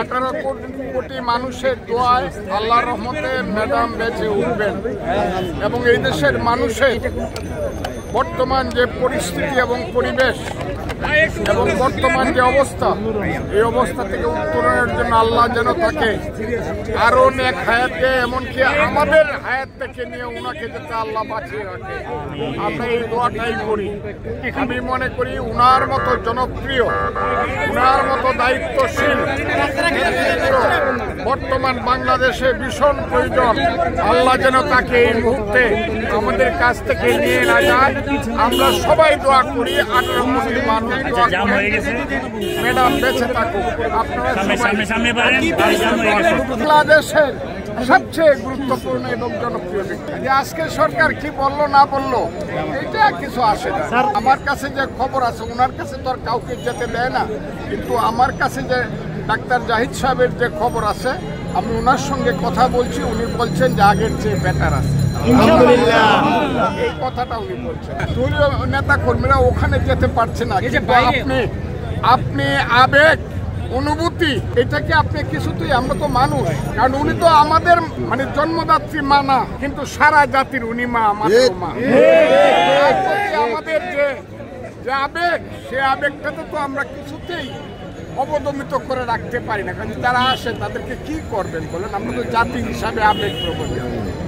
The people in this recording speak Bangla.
18 কোটি মানুষের দোয়ায় আল্লাহর রহমতে ম্যাডাম বেঁচে উঠবেন এবং এই দেশের মানুষের বর্তমান যে পরিস্থিতি এবং পরিবেশ এবং বর্তমান যে অবস্থা, এই অবস্থা থেকে উত্তরণের জন্য আল্লাহ যেন তাকে আরো নেক হায়াতে, এমনকি আমাদের হায়াত থেকে নিয়ে উনাকে যাতে আল্লাহ বাঁচিয়ে রাখে, আমরা এই দোয়াটাই করি। আমি মনে করি উনার মতো জনপ্রিয়, উনার মতো দায়িত্বশীল বর্তমান বাংলাদেশে ভীষণ প্রয়োজন। আল্লাহ যেন তাকে এই মুহূর্তে আমাদের কাছ থেকে নিয়ে না যায়, আমরা সবাই দোয়া করি। 18 কোটি মানুষ ম্যাডাম বেঁচে থাকুক। আপনারা বাংলাদেশের সবচেয়ে গুরুত্বপূর্ণ এবং জনপ্রিয় ব্যক্তি। আজকে সরকার কি বললো না বললো এটা কিছু আসে না। আমার কাছে যে খবর আছে, ওনার কাছে তো আর কাউকে যেতে দেয় না, কিন্তু আমার কাছে যে ডাক্তার জাহিদ সাহেবের যে খবর আছে, আমি ওনার সঙ্গে কথা বলছি, উনি বলছেন যে আগের চেয়ে বেটার আছে। এই কথাটা উনি বলছেন। দলীয় নেতা কর্মীরা ওখানে যেতে পারছে না, আপনি আবেগ অনুভূতি এটাকে আপনি কিছুতেই, আমরা তো মানুষ, কারণ উনি তো আমাদের মানে জন্মদাত্রী মা না, কিন্তু সারা জাতির উনি মা, আমাদের মা। আমাদের যে আবেগ, সে আবেগটাতে তো আমরা কিছুতেই অবদমিত করে রাখতে পারি না, কারণ যারা আসে তাদেরকে কি করবেন বলেন, আমরা তো জাতি হিসাবে আবেগ প্রবণ।